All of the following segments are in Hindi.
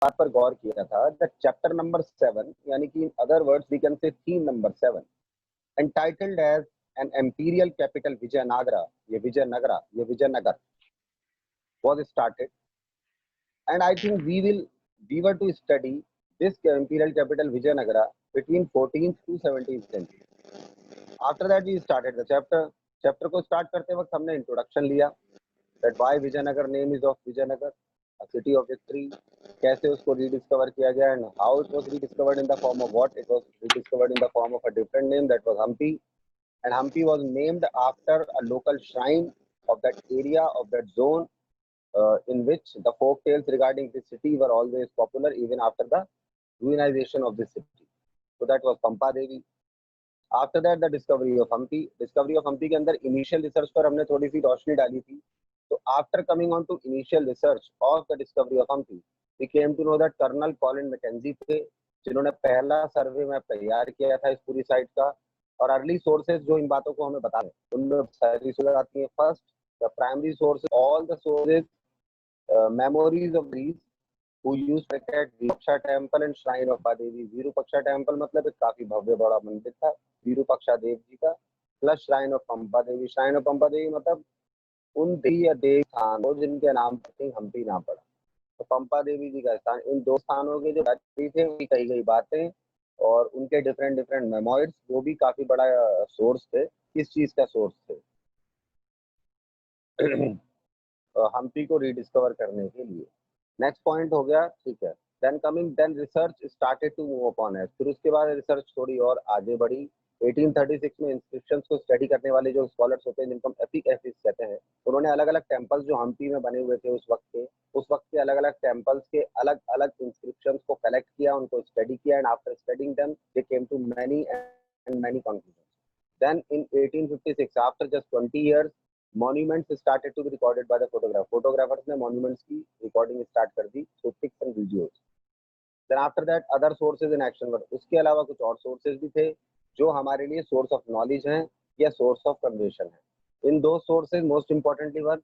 बात पर गौर किया था दैट चैप्टर नंबर 7 यानी कि in other words we can say theme number 7 entitled as an imperial capital Vijayanagara, ये Vijayanagar was started, and I think we were to study this imperial capital Vijayanagara between 14th to 17th century. After that we started the chapter को start करते वक्त हमने introduction लिया that why Vijayanagar name is of Vijayanagar, a city of victory, कैसे उसको rediscover किया गया and how it was rediscovered in the form of what, it was rediscovered in the form of a different name that was Hampi, and Hampi was named after a local shrine of that area, of that zone, in which the folk tales regarding this city were always popular even after the ruinization of this city. So that was Pampa Devi. After that, the discovery of Hampi. Discovery of Hampi के अंदर initial research पर हमने थोड़ी सी रोशनी डाली थी. So after coming on to initial research of the discovery of Hampi, we came to know that Colonel Colin Mackenzie थे जिन्होंने पहला सर्वे मैप तैयार किया था इस पूरी साइट का. और अर्ली सोर्सेज जो इन बातों को हमें बता रहे हैं उनमें सारी सोर्सेज आती हैं. First the primary source, all the sources memories of these who used to at Virupaksha temple and shrine of Devi. Virupaksha temple मतलब एक काफी भव्य बड़ा मंदिर था विरूपाक्षा देव जी का, plus shrine of Pampa Devi. Shrine of Pampa Devi मतलब उन देवी या देव स्थानों जिनके नाम पर हम्पी नाम पड़ा. तो पंपा देवी जी का स्थान, इन दो स्थानों के जो थे उनकी कही गई बातें और उनके डिफरेंट मेमोइड्स वो भी काफी बड़ा सोर्स थे. किस चीज का सोर्स थे? हम्पी को रीडिस्कवर करने के लिए. नेक्स्ट पॉइंट हो गया, ठीक है. Then research started to move upon age. फिर उसके बाद रिसर्च थोड़ी और आगे बढ़ी. 1836 में इंस्क्रिप्शंस को स्टडी करने वाले जो स्कॉलर्स होते हैं जिनको हम एपिग्राफिस्ट कहते हैं, उन्होंने अलग अलग टेम्पल्स जो हम्पी में बने हुए थे उस वक्त के अलग अलग टेम्पल्स के अलग अलग इंस्क्रिप्शंस को कलेक्ट किया, उनको स्टडी किया, and after studying them they came to many conclusion. Then in 1856 after just 20 years monuments started to be recorded by the photographers ने monuments की recording start कर दी through pics and videos. Then after that other sources in action were, उसके अलावा कुछ और sources भी थे जो हमारे लिए source of knowledge हैं या source of conversation है. In those sources most importantly were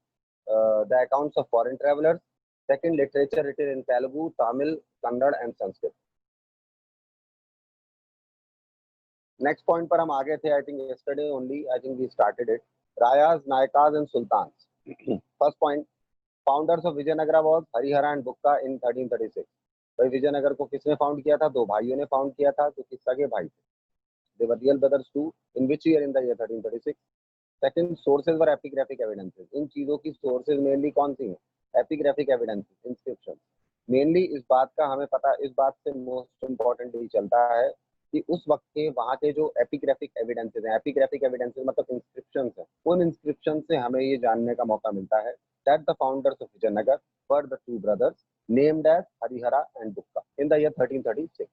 the accounts of foreign travelers, second literature written in Telugu, Tamil, Kannada and Sanskrit. Next point पर हम आगे थे. I think yesterday only I think we started it. Rayas, Nayakas and Sultans. First point, founders of Vijayanagara was Harihara and Bukka in 1336. भाई विजयनगर को किसने फाउंड किया था? दो भाइयों ने फाउंड किया था जो कि सगे भाई थे. They were real brothers too. In which year? In the year 1336. Second, sources were epigraphic evidences. इन चीजों की sources mainly कौन सी हैं? Epigraphic evidences, inscriptions. Mainly इस बात का हमें पता, इस बात से most important ही चलता है कि उस वक्त के वहाँ के जो एपिग्राफिक एविडेंसेस हैं, एपिग्राफिक एविडेंसेस मतलब इंस्क्रिप्शंस हैं, उन इंस्क्रिप्शन से हमें ये जानने का मौका मिलता है that the founders of Vijayanagar were the two brothers named as Harihara and Bukka in the year 1336.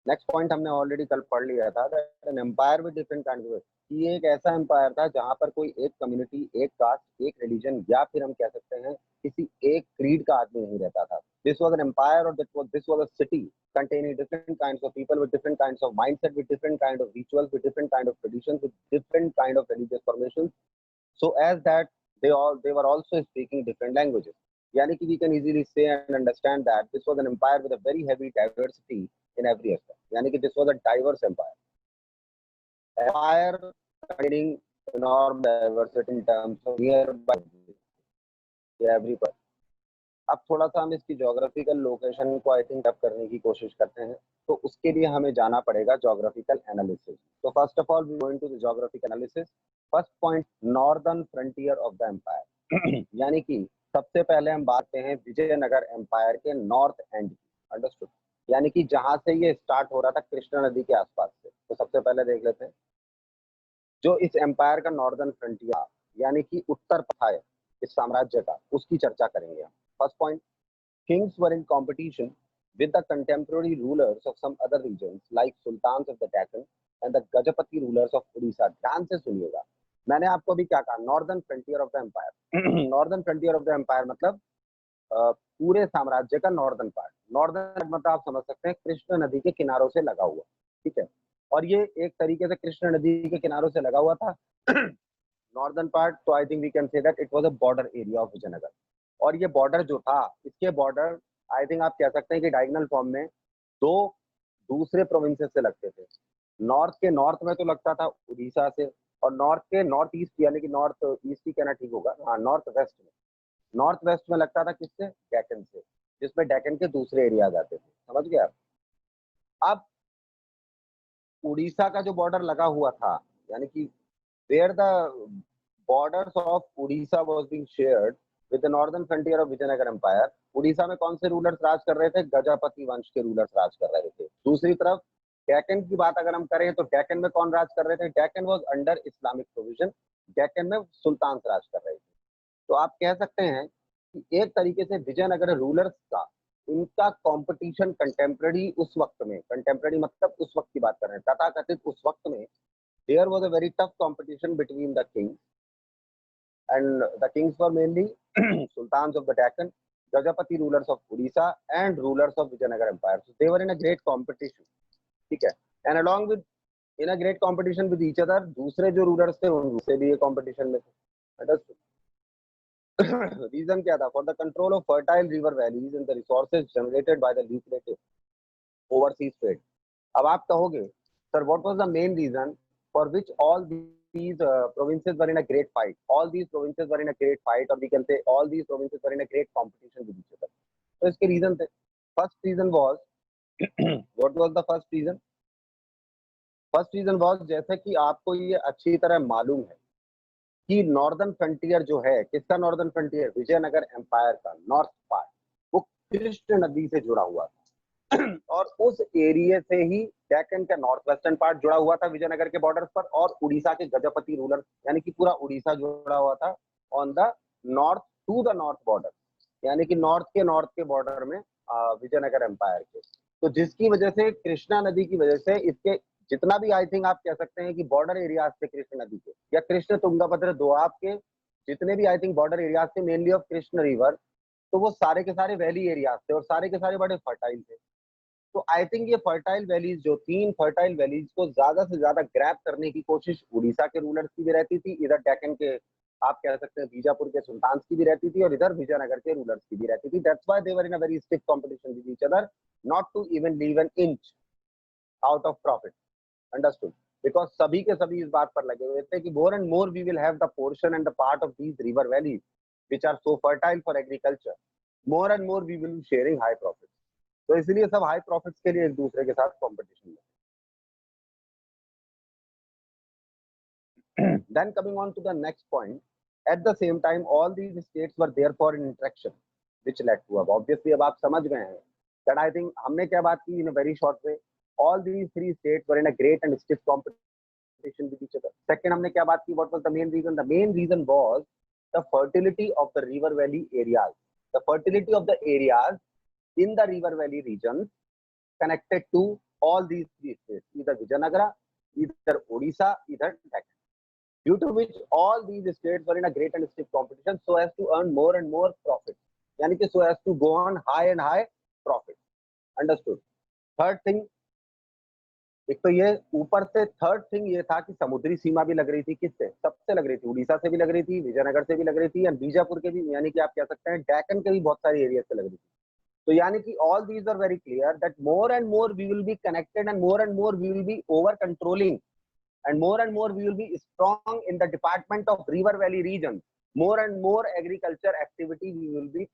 Next point हमने ऑलरेडी कल पढ़ लिया था that an empire with different kind of, ये एक ऐसा एम्पायर था जहां पर कोई एक कम्युनिटी, एक कास्ट, एक रिलीजन या फिर हम कह सकते हैं किसी एक क्रीड का आदमी नहीं रहता था. दिस वाज एन एम्पायर और this was a city containing different kinds of people with different kinds of mindset, with different kind of rituals, with different kind of traditions, with different kind of religious formations, so as that they were also speaking different languages. Yani ki we can easily say and understand that this was an empire with a very heavy diversity in every aspect. Yani ki this was a diverse empire. Empire containing enormous diversity in terms of nearby every person. अब थोड़ा सा हम इसकी ज्योग्राफिकल लोकेशन को आई थिंक अप करने की कोशिश करते हैं, तो उसके लिए हमें जाना पड़ेगा ज्योग्राफिकल एनालिसिस. तो first of all we going to the geographical analysis. First point, northern frontier of the empire. यानी कि सबसे पहले हम बात करते हैं विजयनगर एम्पायर के नॉर्थ एंड की. अंडरस्टूड? यानी कि जहां से ये स्टार्ट हो रहा था कृष्णा नदी के आसपास से. तो सबसे पहले देख लेते हैं जो इस एम्पायर का नॉर्दर्न फ्रंटियर यानी कि उत्तर पथ है इस साम्राज्य का, उसकी चर्चा करेंगे हम. First point, kings were in competition with the contemporary rulers of some other regions like sultans of the Deccan and the Gajapati rulers of Odisha. ध्यान से सुनिएगा, मैंने आपको अभी क्या कहा? Northern frontier of the empire. Northern frontier of the empire मतलब पूरे साम्राज्य का नॉर्दर्न पार्ट. नॉर्दर्न मतलब आप समझ सकते हैं कृष्ण नदी के किनारों से लगा हुआ, ठीक है. और ये एक तरीके से कृष्ण नदी के किनारों से लगा हुआ था नॉर्दर्न पार्ट. तो I think we can say that it was a border area of Vijayanagar. और ये बॉर्डर जो था, इसके बॉर्डर आई थिंक आप कह सकते हैं कि डायगोनल फॉर्म में दो दूसरे प्रोविंसेस से लगते थे। नॉर्थ के नॉर्थ में तो लगता था उड़ीसा से, और नॉर्थ के नॉर्थ ईस्ट यानी कि नॉर्थ ईस्ट ही कहना ठीक होगा, हाँ नॉर्थ वेस्ट में, नॉर्थ वेस्ट में लगता था किससे, डेक्कन से, जिसमें डेक्कन के दूसरे एरियाज आते थे। समझ गए आप? अब उड़ीसा का जो बॉर्डर लगा हुआ था, यानी कि where the borders of Orissa was being shared with the northern frontier of Vijayanagar empire, Orissa में कौन से रूलर्स राज कर रहे थे? गजपति वंश के रूलर्स राज कर रहे थे। दूसरी तरफ डेक्कन की बात अगर हम करें तो डेक्कन में कौन राज कर रहे थे? Deccan was under Islamic provision, Deccan में सुल्तान राज कर रहे थे। तो आप कह सकते हैं कि एक तरीके से विजयनगर रूलर्स का उनका कंपटीशन कंटेम्प्रेरी उस वक्त में, कंटेम्प्रेरी मतलब उस वक्त की बात कर रहे हैं, तथाकथित उस वक्त में, there was a very tough competition between the kings, and the kings were mainly sultans of the Deccan, Gajapati rulers of Odisha, and rulers of Vijayanagar Empire. So they were in a great competition. ठीक है, and along with in a great competition with each other, दूसरे जो rulers थे उनसे भी ये competition में थे. Understood? Reason क्या था? For the control of fertile river valleys and the resources generated by the lucrative overseas trade. अब आप कहोगे, sir, what was the main reason for which all these provinces were in a great fight? All these provinces were in a great fight, or we can say all these provinces were in a great competition with each other. तो इसके reason थे. First reason was what was the first reason? First reason was, जैसे कि आपको ये अच्छी तरह मालूम है कि नॉर्दर्न फ्रंटियर जो है, किसका नॉर्दर्न फ्रंटियर? विजयनगर एम्पायर का नॉर्थ पार्ट, वो कृष्ण नदी से जुड़ा हुआ था और उस एरिया से ही डेक्कन का नॉर्थ वेस्टर्न पार्ट जुड़ा हुआ था विजयनगर के बॉर्डर पर, और उड़ीसा के गजपति रूलर, यानी कि पूरा उड़ीसा जुड़ा हुआ था on the north to the north border, यानी कि नॉर्थ के बॉर्डर में विजयनगर एम्पायर के। तो जिसकी वजह से कृष्णा नदी की वजह से इसके जितना भी, आई थिंक आप कह सकते हैं कि बॉर्डर एरियाज थे कृष्ण नदी के या कृष्ण तुंगभद्र दोआब के, जितने भी आई थिंक बॉर्डर एरियाज थे मेनली ऑफ कृष्ण रिवर, तो वो सारे के सारे वैली एरियाज थे और सारे के सारे बड़े फर्टाइल थे। तो आई थिंक ये फर्टाइल वैलीज, जो 3 फर्टाइल वैलीज को ज्यादा से ज्यादा ग्रैब करने की कोशिश उड़ीसा के रूलर्स की भी रहती थी, इधर डेक्कन के आप कह सकते हैं बीजापुर के सुल्तान की भी रहती थी, और इधर विजयनगर के रूलर्स की भी रहती थी। That's why they were in a very stiff competition with each other, not to even leave an inch out of profit. Understood? Because सभी के सभी इस बात पर लगे हुए थे कि more and more we will have the portion and the part of these river valleys which are so fertile for agriculture, more and more we will be sharing high profit. तो इसलिए सब हाई प्रॉफिट्स के लिए एक दूसरे के साथ कंपटीशन में। Then coming on to the next point, at the same time all these states were therefore in interaction, which led to, अब obviously अब आप समझ गए हैं that I think हमने क्या बात की in a very short way, all these 3 states were in a great and stiff competition with each other. Second हमने क्या बात की, what was the main reason? The main reason was the fertility of the river valley areas, the fertility of the areas in the river valley regions connected to all these 3 states, either Vijayanagara, either Odisha, either Deccan, due to which all these states were in a great and stiff competition so as to earn more and more profit, यानी कि so as to go on high and high profit. Understood? Third thing, एक तो ये ऊपर से थर्ड थिंग ये था कि समुद्री सीमा भी लग रही थी, किससे? सबसे लग रही थी, उड़ीसा से भी लग रही थी, विजयनगर से भी लग रही थी, और बीजापुर के भी, यानी कि आप कह सकते हैं डेक्कन के भी बहुत सारे एरिया से लग रही थी। तो यानी कि all these are very clear that more and more we will be connected and more we will be over controlling and more we will be strong in the department of river valley region. More and more agriculture activity we will be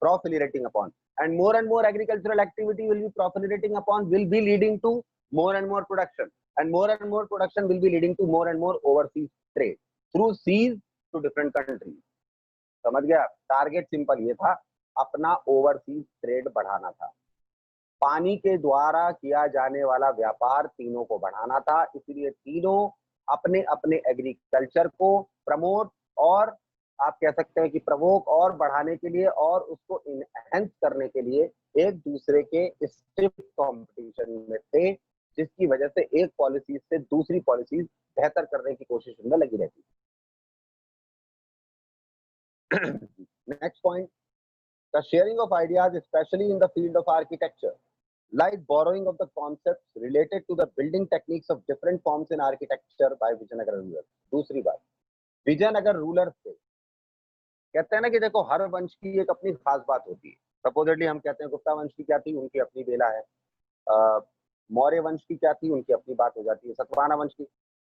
proliferating upon, and more agricultural activity will be proliferating upon will be leading to more and more production, and more production will be leading to more and more overseas trade through seas to different countries. समझ गया? टारगेट सिंपल ये था, अपना ओवरसीज ट्रेड बढ़ाना था, पानी के द्वारा किया जाने वाला व्यापार तीनों को बढ़ाना था। इसलिए तीनों अपने अपने एग्रीकल्चर को प्रमोट और आप कह सकते हैं कि प्रवोक और बढ़ाने के लिए और उसको इनहेंस करने के लिए एक दूसरे के स्टिफ कंपटीशन में थे, जिसकी वजह से एक पॉलिसी से दूसरी पॉलिसी बेहतर करने की कोशिश उनमें लगी रहती। Next point, the sharing of ideas, especially in the field of architecture, like borrowing of the concepts related to the building techniques of different forms in architecture by Vijayanagar rulers. दूसरी बात, विजयनगर रूलर से कहते हैं ना कि देखो हर वंश की एक अपनी खास बात होती है। सपोजिटली हम कहते हैं गुप्ता वंश की क्या थी, उनकी अपनी बेला है। अ, मौर्य वंश की क्या थी, उनकी अपनी बात हो जाती है। सतवाहन वंश की,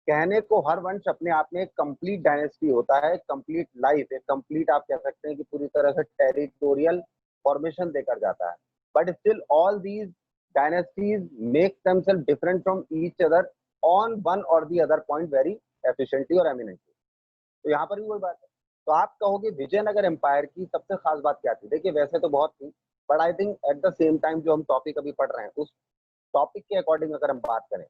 कहने को हर वंश अपने आप में एक कंप्लीट डायनेस्टी होता है, कंप्लीट लाइफ, एक कंप्लीट आप कह सकते हैं कि पूरी तरह से टेरिटोरियल फॉर्मेशन देकर जाता है। But still all these dynasties make themselves different from each other on one और the other point very efficiently और एमिनेंटली। तो यहाँ पर भी वही बात है। तो आप कहोगे विजयनगर एम्पायर की सबसे खास बात क्या थी? देखिए वैसे तो बहुत थी, but I think at the same time जो हम टॉपिक अभी पढ़ रहे हैं उस टॉपिक के अकॉर्डिंग अगर हम बात करें,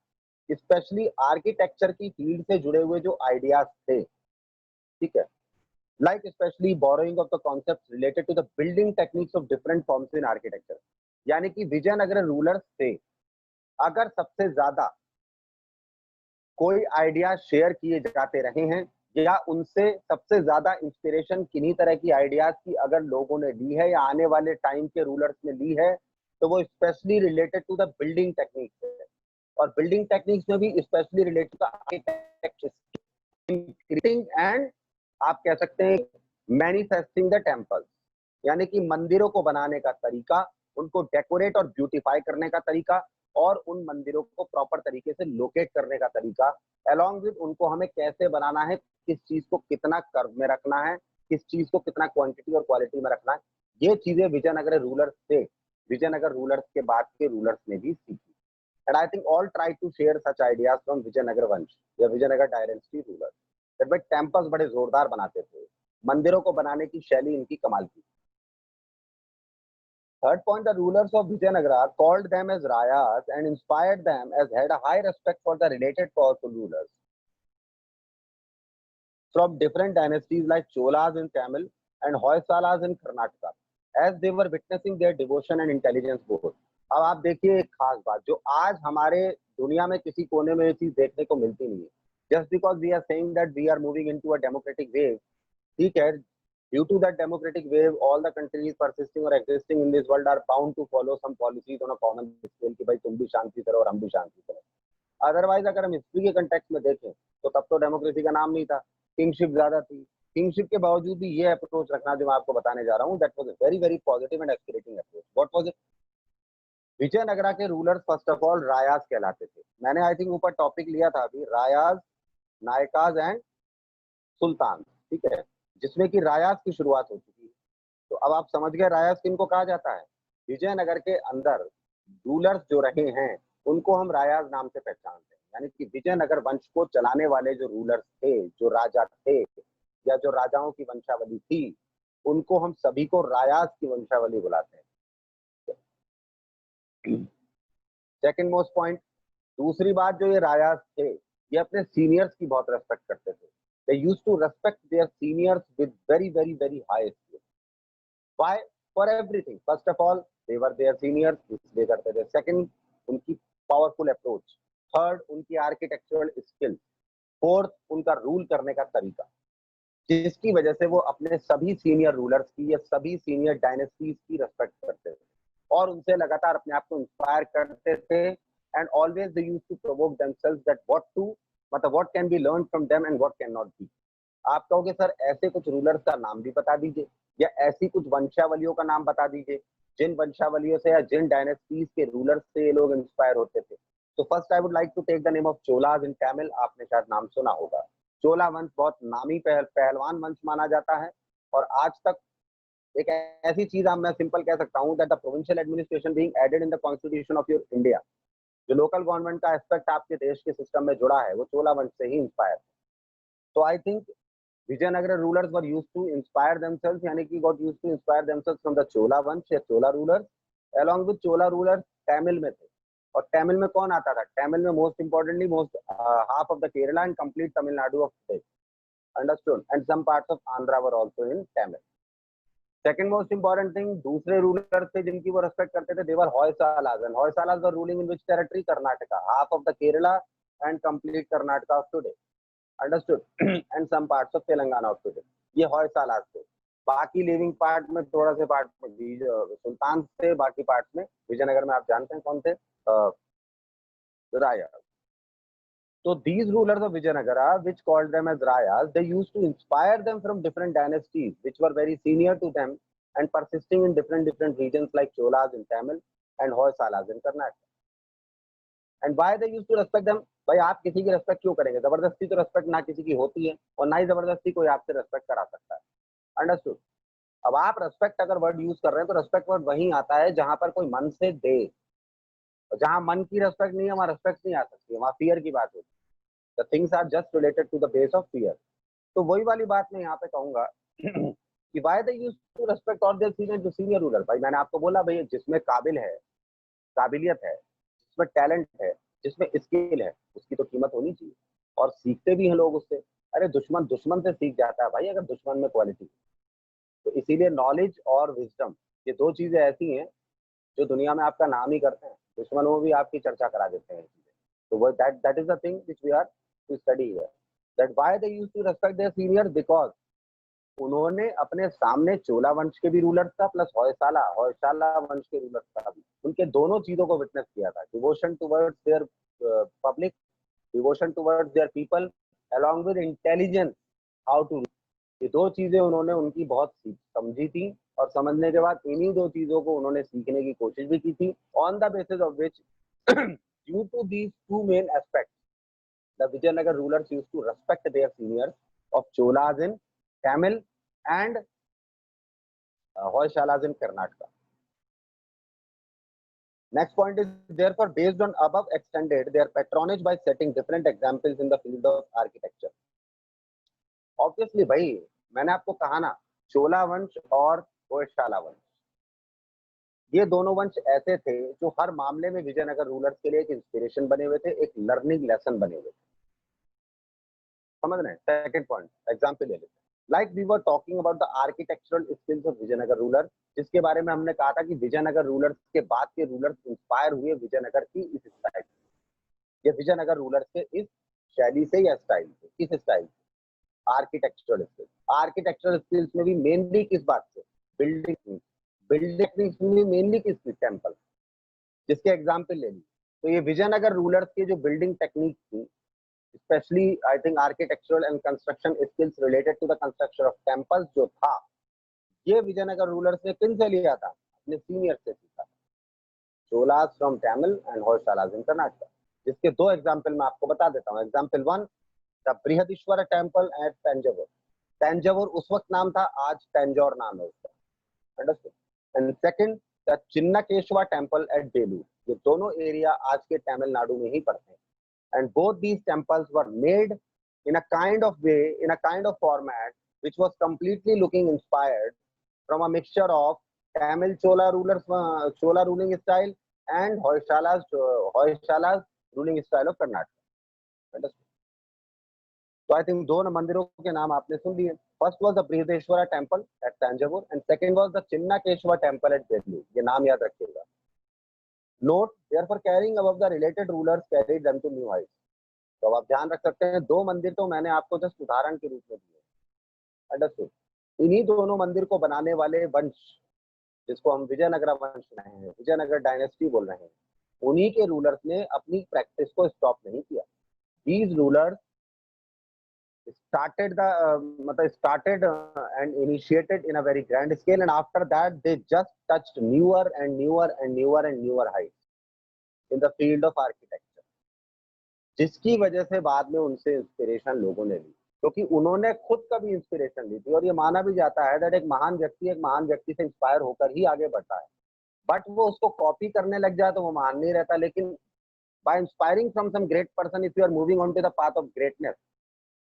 स्पेशली आर्किटेक्चर की फील्ड से जुड़े हुए जो आइडियाज थे, ठीक है, like specially borrowing of the concept related to the building techniques of different forms in architecture. यानी कि विजयनगर रूलर्स से अगर सबसे ज्यादा कोई आइडिया शेयर किए जाते रहे हैं या उनसे सबसे ज्यादा इंस्पिरेशन किन्हीं तरह की आइडियाज की अगर लोगों ने ली है या आने वाले टाइम के रूलर्स ने ली है, तो वो specially related to the building techniques है। और बिल्डिंग टेक्निक्स में भी specially related to architecture and आप कह सकते हैं मैनिफेस्टिंग द टेम्पल्स, यानी कि मंदिरों को बनाने का तरीका, उनको डेकोरेट और ब्यूटीफाई करने का तरीका और उन मंदिरों को प्रॉपर तरीके से लोकेट करने का तरीका, अलॉन्ग विद उनको हमें कैसे बनाना है, किस चीज को कितना कर्व में रखना है, किस चीज को कितना क्वांटिटी और क्वालिटी में रखना है, ये चीजें विजयनगर रूलर्स से, विजयनगर रूलर्स के बाद के रूलर्स ने भी सीखी। And I think all try to share such ideas from Vijayanagar वंश या विजयनगर डायनेस्टी रूलर्स दैट भाई टेम्पल्स बड़े जोरदार बनाते थे, मंदिरों को बनाने की शैली इनकी कमाल की। Third point, the rulers of Vijayanagara called them as Rayas and inspired them as had a high respect for the related powerful rulers from different dynasties like Cholas in Tamil and Hoysalas in Karnataka, as they were witnessing their devotion and intelligence both. अब आप देखिए एक खास बात जो आज हमारे दुनिया में किसी कोने में ये चीज देखने को मिलती नहीं है, just because we are saying that we are moving into a democratic wave, ठीक है, due to that democratic wave all the countries persisting or existing in this world are bound to follow some policies on a common scale कि भाई तुम भी शांति करो और हम भी शांति करें। अदरवाइज अगर हम हिस्ट्री के कंटेक्स्ट में देखें तो तब तो डेमोक्रेसी का नाम नहीं था, किंगशिप ज्यादा थी। किंगशिप के बावजूद भी ये अप्रोच रखना जो मैं आपको बताने जा रहा हूँ, that was a very very positive and aspirating approach. What was it? Vijayanagara के rulers first of all Rayas कहलाते थे। मैंने आई थिंक ऊपर टॉपिक लिया था अभी, रायाज, नायकाज एंड सुल्तान, ठीक है, जिसमें कि रायाज की शुरुआत हो चुकी है। तो अब आप समझ गए रायाज किनको कहा जाता है। विजयनगर के अंदर रूलर्स जो रहे हैं उनको हम रायाज नाम से पहचानते हैं, यानी कि विजयनगर वंश को चलाने वाले जो रूलर्स थे, जो राजा थे या जो राजाओं की वंशावली थी, उनको हम सभी को रायाज की वंशावली बुलाते हैं। सेकंड मोस्ट पॉइंट, दूसरी बात, जो ये रायाज थे ये अपने सीनियर्स की बहुत रेस्पेक्ट करते थे। They used to respect their seniors with very very very high state. Why? For everything. First of all they were their seniors, इसलिए करते थे। सेकंड, उनकी पावरफुल अप्रोच। थर्ड, उनकी आर्किटेक्चरल स्किल। फोर्थ, उनका रूल करने का तरीका, जिसकी वजह से वो अपने सभी सीनियर रूलर्स की या सभी सीनियर डायनेस्टीज की रेस्पेक्ट करते थे और उनसे लगातार अपने आप को इंस्पायर करते थे। And always they used to provoke themselves that what to, मतलब what can be learn from them and what can not be. आप कहोगे सर ऐसे कुछ रूलर्स का नाम भी बता दीजिए या ऐसी कुछ वंशावलियों का नाम बता दीजिए जिन वंशावलियों से या जिन डायनेस्टीज के रूलर्स से ये लोग इंस्पायर होते थे। तो first I would like to take the name of Cholas in Tamil. आपने शायद नाम सुना होगा। चोला वंश बहुत नामी पहलवान वंश माना जाता है और आज तक एक ऐसी चीज मैं सिंपल कह सकता हूँ that the provincial administration being added in the constitution of your India, जो लोकल गवर्नमेंट का एस्पेक्ट आपके देश के सिस्टम में जुड़ा है वो चोला वंश से ही इंस्पायर। तो I think Vijayanagara rulers were used to inspire themselves, यानी कि got used to inspire themselves from the Chola वंश या Chola rulers, along with Chola rulers Tamil में थे। और तमिल में कौन आता था? तमिल में most importantly most half of the Kerala and complete Tamil Nadu of today, understood, and some parts of Andhra were also in Tamil. Second most important thing, दूसरे रूलर थे जिनकी वो रेस्पेक्ट करते थे, they were Hoysalas, and Hoysalas were ruling in which territory? Karnataka, half of the Kerala and complete Karnataka of today, understood, and some parts of Telangana of today. ये Hoysalas थे। बाकी लिविंग पार्ट में थोड़ा से पार्ट में सुल्तान थे, बाकी पार्ट में विजयनगर में आप जानते हैं कौन थे? राया। So these rulers of Vijayanagara, which called them as Rayas, they used to inspire them from different dynasties, which were very senior to them and persisting in different regions like Cholas in Tamil and Hoysalas in Karnataka. And why they used to respect them? भाई आप किसी की रेस्पेक्ट क्यों करेंगे? जबरदस्ती तो रेस्पेक्ट ना किसी की होती है और ना ही जबरदस्ती कोई आपसे रेस्पेक्ट करा सकता है. अंडरस्टूड? अब आप रेस्पेक्ट अगर वर्ड यूज कर रहे हैं तो रेस्पेक्ट वर्ड वहीं आता है जहां पर कोई मन से दे. जहां मन की रेस्पेक्ट नहीं है वहां रेस्पेक्ट नहीं आ सकती है, वहां फियर की बात होती है. The things are just related to the base of fear. तो वही वाली बात मैं यहाँ पे कहूंगा कि why they use to respect all their senior to senior ruler. भाई मैंने आपको बोला भाई जिसमें काबिल है, काबिलियत है, जिसमें टैलेंट है, जिसमें स्किल है, उसकी तो कीमत होनी चाहिए. और सीखते भी हैं लोग उससे. अरे दुश्मन दुश्मन से सीख जाता है भाई अगर दुश्मन में क्वालिटी. तो इसीलिए नॉलेज और विजडम ये दो चीजें ऐसी हैं जो दुनिया में आपका नाम ही करते हैं. दुश्मनों भी आपकी चर्चा करा देते हैं चीजें. तो वो that is the thing which we are to study here. That why they used to respect their seniors because उन्होंने अपने सामने चोला वंश के भी रूलर्स था प्लस होयसाला वंश के रूलर्स था भी. उनके दोनों चीजों को विटनेस किया था. Devotion towards their public, devotion towards their people along with intelligence how to. ये दो चीजें उन्होंने उनकी बहुत समझी थी और समझने के बाद इन्हीं दो चीजों को उन्होंने सीखने की कोशिश भी की थी. On the basis of which due to these two main aspects the Vijayanagar rulers used to respect their seniors of Cholas in Tamil and Hoysalas in Karnataka. Next point is therefore based on above extended their patronage by setting different examples in the field of architecture. Obviously भाई मैंने आपको कहा ना चोला वंश और होयसाला वंश ये दोनों वंश ऐसे थे जो हर मामले में विजयनगर रूलर्स के लिए एक इंस्पिरेशन बने हुए थे, एक लर्निंग लेसन बने हुए थे. समझ रहे हैं? सेकंड पॉइंट एग्जाम्पल ले लेते हैं. Like we were talking about the architectural skills of Vijayanagar ruler, जिसके बारे में हमने कहा था कि विजयनगर रूलर्स के बाद के रूलर्स इंस्पायर हुए विजयनगर की इस स्टाइल से. ये विजयनगर रूलर्स के इस शैली से या स्टाइल से, किस स्टाइल से? Architectural skills. आर्किटेक्चरल स्किल्स में भी मेनली किस बात से? बिल्डिंग. बिल्डिंग में मेनली किस? टेम्पल. जिसके एग्जाम्पल ले ली. तो ये विजयनगर रूलर्स की जो बिल्डिंग टेक्निक थी, especially I think architectural and construction skills related to the construction of temples जो था, ये विजयनगर रूलर्स ने किन से लिया था? अपने सीनियर से सीखा. Cholas from Tamil and Hoysalas in Karnataka. जिसके दो एग्जांपल मैं आपको बता देता हूँ. Example one, the Brihadeeswara temple at Thanjavur. Thanjavur उस वक्त नाम था, आज तंजौर नाम है उसका. Understood? And second, the Chennakeshava temple at Belur. ये दोनों एरिया आज के तमिलनाडु में ही पड़ते हैं. And both these temples were made in a kind of way, in a kind of format which was completely looking inspired from a mixture of Tamil Chola rulers, Chola ruling style and Hoysala's ruling style of Karnataka. Understood? So I think दो मंदिरों के नाम आपने सुन लिए. First was the Brihadeshwara temple at Tanjavur and second was the Chinnakeshwar temple at Belur. ये नाम याद रखिएगा. Note, therefore carrying above the related rulers carried them to new heights. तो अब आप ध्यान रख सकते हैं दो मंदिर तो मैंने आपको जस्ट उदाहरण के रूप में दिए. अंडरस्टूड? इन्हीं दोनों मंदिर को बनाने वाले वंश जिसको हम विजयनगर वंश रहे हैं, विजयनगर डायनेस्टी बोल रहे हैं, उन्हीं के रूलर्स ने अपनी प्रैक्टिस को स्टॉप नहीं किया. These rulers started and initiated in a very grand scale and after that they just touched newer and newer heights in the field of architecture, जिसकी वजह से बाद में उनसे इंस्पिरेशन लोगों ने ली, क्योंकि उन्होंने खुद कभी इंस्पिरेशन ली थी. और ये माना भी जाता है दैट एक महान व्यक्ति से इंस्पायर होकर ही आगे बढ़ता है. बट वो उसको कॉपी करने लग जाए तो वो महान नहीं रहता. लेकिन by inspiring from some great person, if you are moving on to the path of greatness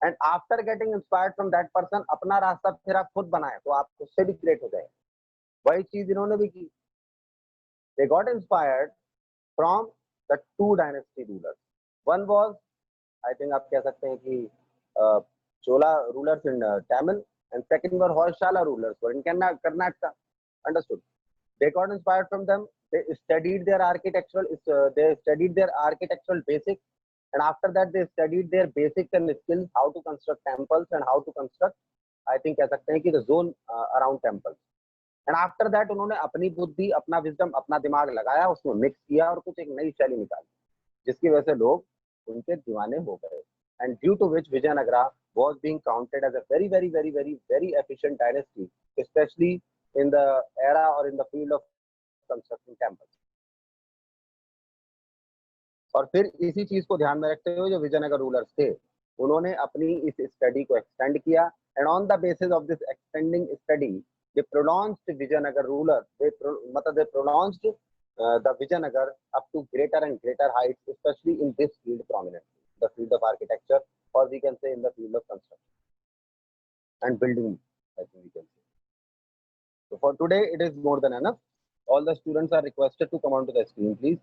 and after getting inspired from that person अपना रास्ता फिर आप खुद बनाए तो आप उससे भी ग्रेट हो जाए. वही चीज इन्होंने भी की. they got inspired from the two dynasty rulers. One was, I think आप कह सकते हैं कि Chola rulers in Tamil and second were Hoysala rulers were in Karnataka. Understood? They got inspired from them. They studied their architectural basics and after that they studied their basics and skills how to construct temples and how to construct, I think कह सकते हैं कि the zone around temples. And after that उन्होंने अपनी बुद्धि, अपना विजडम, अपना दिमाग लगाया, उसमें मिक्स किया और कुछ एक नई शैली निकाली, जिसकी वजह से लोग उनके दीवाने हो गए, and due to which Vijayanagara was being counted as a very efficient dynasty, especially in the era or in the field of constructing temples. और फिर इसी चीज को ध्यान में रखते हुए जो विजयनगर रूलर्स थे उन्होंने अपनी इस स्टडी को एक्सटेंड किया, and on the basis of this extending study they pronounced Vijayanagar ruler, मतलब they pronounced the Vijayanagar up to greater and greater heights, especially in this field prominently, the field of architecture, or we can say in the field of construction and building, I think we can say. So for today, it is more than enough. All the students are requested to come onto the screen, please.